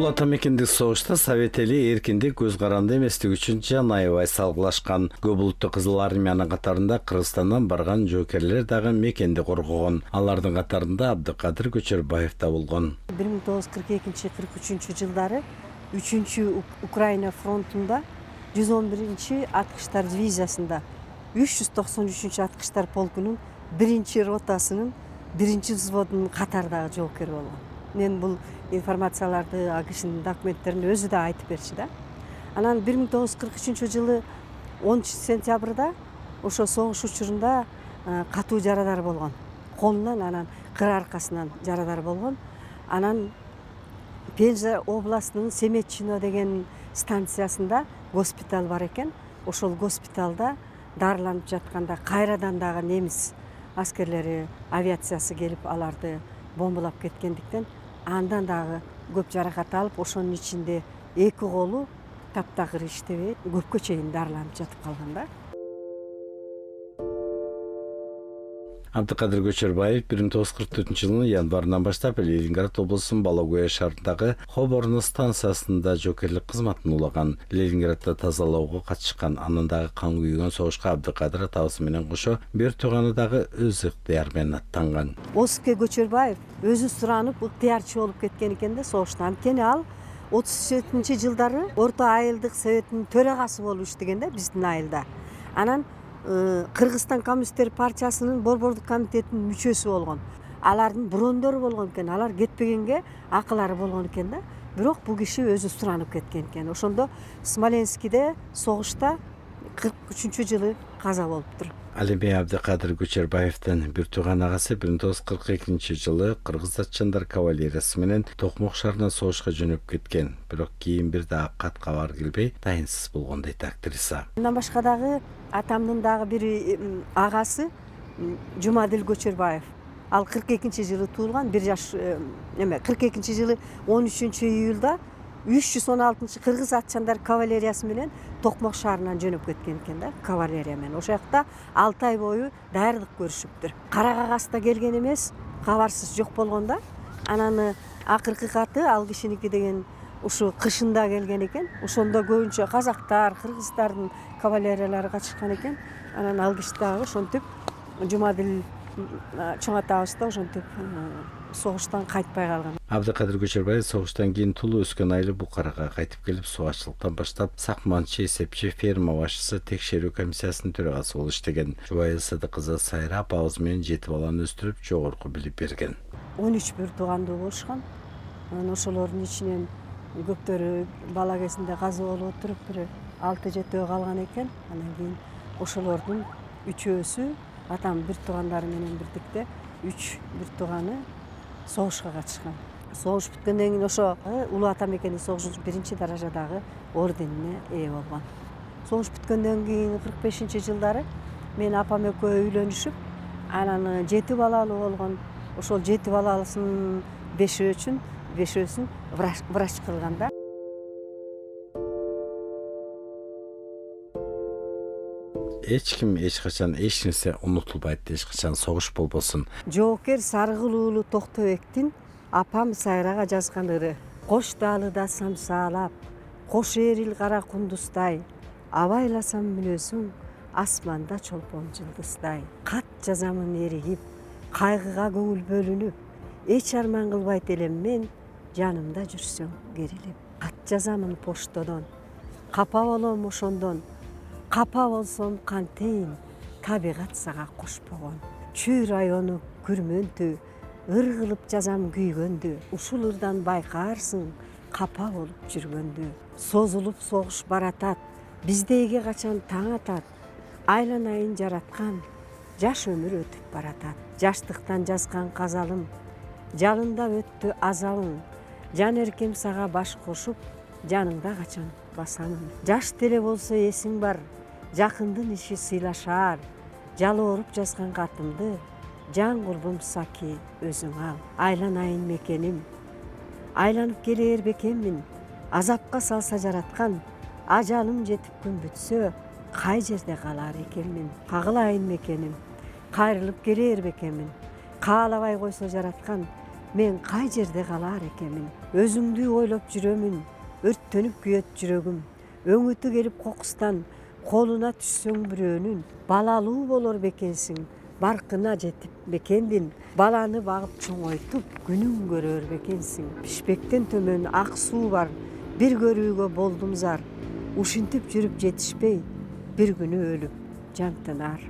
Ата мекендик согушта Совет эли эркиндик көз каранды эместик үчүн жан аябай салгылашкан. Көп улуттуу Кызыл армиянын катарында Кыргызстандан барган жоокерлер дагы мекенди коргогон. Алардын катарында Абдыкадыр Көчөрбаев да болгон. 1942-43 жылдары 3 Украина фронтунда 111 аткычтар дивизиясында 393 аткычтар полкунун 1-ротасынын 1-взводунун катардагы жоокер болгон. Мен бул информацияларды кишинин документтерин өзү да айтып берчи да. Анан 1943 жылы 10 сентябрда ошо согуш учурунда катуу жарадар болгон. Колунан анан кыр аркасынан жарадар болгон. Анан Пенза областынын Семетчино деген станциясында госпиталь бар экен. Ошол госпиталда дарыланып жатканда кайрадан дагы немис аскерлери авиациясы келип аларды бомбалап кеткендиктен андан дагы көп жаракат алып, ошонун ичинде 2 колу таптакыр иштебей, көпкө чейин дарыланып жатып калган да. Абдыкадыр Көчөрбаев 1944 жылдын январынан баштап Ленинград облусунун Балагуя шаарындагы Хоборно станциясында жоокерлик кызматын улаган. Ленинградда тазалоого катышкан. Анын дагы кан күйгөн согушка Абдыкадыр атабыз менен кошо бир тууганы дагы өз ыктыяры менен аттанган. Оске Көчөрбаев өзү суранып ыктыярчы болуп кеткен экен да согуштан. Анткени ал 37 жылдары Орто айылдык советтин төрагасы болуп иштеген да биздин айылда. Анан Кыргызстан коммунисттер партиясынын борбордук комитетинин мүчөсү болгон. Алардын брондору болгон экен. Алар кетпегенге акылары болгон экен да. Бирок бул киши өзү суранып кеткен экен. Ошондо Смоленскийде согушта 43 жылы каза болуптур. Ал эми Абдыкадыр Көчөрбаевдин бир тууган агасы 1942 жылы Кыргыз атчандар кавалериясы менен Токмок шаарына согушка жөнөп кеткен. Бирок кийин бир дагы кат кабар келбей, дайынсыз болгон дейт актриса. Андан башка дагы атамдын дагы бир агасы Жумадил Көчөрбаев. Ал 42 жылы туулган, 1 жаш 42 жылы 13 июлда 316 Кыргыз атчандар кавалериясы менен Токмок шаарынан жөнөп кеткен экен да, кавалерия менен. Ошол жакта 6 ай бою даярдык көрүшүптүр. Кара кагаста келген эмес, кабарсыз жок болгон да. Анан акыркы каты ал кишиники деген ушу кышында келген экен. Ошондо көбүнчө казактар, кыргыздардын кавалериялары катышкан экен. Анан ал киши дагы ошентип Жумадил чоң атабыз да ошентип согуштан кайтпай калган. Абдыкадыр Көчөрбаев согуштан кийин тулуу өскөн айылы Букарага кайтып келип, сугаччылыктан баштап сакманчы, эсепчи, ферма башчысы, текшерүү комиссиясынын төрагасы болуп иштеген. Жубайы Сыдыкызы Сайра апабыз менен 7 баланы өстүрүп, жогорку билип берген. 13 бир туугандуу болушкан. Анан ошолордун ичинен көптөрү бала кезинде каза болуп отуруп, бир 6-7 калган экен. Анан кийин ошолордун 3-өсү атам бир туугандары менен бирдикте 3 бир тууганы согушка катышкан. Согуш бүткөндөн кийин ошо Улуу Ата мекендик согушчу 1-даражадагы орденине ээ болгон. Согуш бүткөндөн кийин 45-жылдары мен апам экөө үйлөнүшүп, анан 7 балалуу болгон. Ошол 7 баласынын 5-өсүн врач кылган да. Эч ким эч качан эч нерсе унутулбайт, эч качан согуш болбосун. Жоокер Сарыгулуулу Токтобектин апам Сайрага жазган ыры. Кош даалыда самсаалап, кош эрил кара кундуздай, абайласам мүнөзүң асманда чолпон жылдыздай. Кат жазамын эригип, кайгыга көңүл бөлүнүп, эч арман кылбайт элем мен, жанымда жүрсөң керилип. Кат жазамын поштодон, капа болом ошондон, капа болсом кантейин, табигат сага кошпогон. Чүй району күрмөнтү, ыр кылып жазам күйгөндү. Ушул ырдан байкаарсың, капа болуп жүргөндү. Созулуп согуш баратат, биздейге качан таң атат. Айланайын жараткан, жаш өмүр өтүп баратат. Жаштыктан жазган казалым, жалында өттү азалың. Жан эркем сага баш кошуп, жаныңда качан басамын. Жаш деле болсо эсиң бар, жакындын иши сыйлашаар. Жалооруп жазган катымды, жан курбум Саки өзүң ал. Айланайын мекеним, айланып келер бекеммин. Азапка салса жараткан, ажалым жетип күн бүтсө, кай жерде калар экенмин. Кагылайын мекеним, кайрылып келер бекемин. Каалабай койсо жараткан, мен кай жерде калар экенмин? Өзүңдү ойлоп жүрөмүн, өрттөнүп күйөт жүрөгүм. Өңүтү келип кокустан, колуна түшсөң бирөөнүн, балалуу болор бекенсиң, баркына жетип бекендин. Баланы багып чоңойтуп, күнүн көрөр бекенсиң. Пишпектен төмөн ак суу бар, бир көрүүгө болдум зар. Ушинтип жүрүп жетишпей, бир күнү өлүп жан тынар.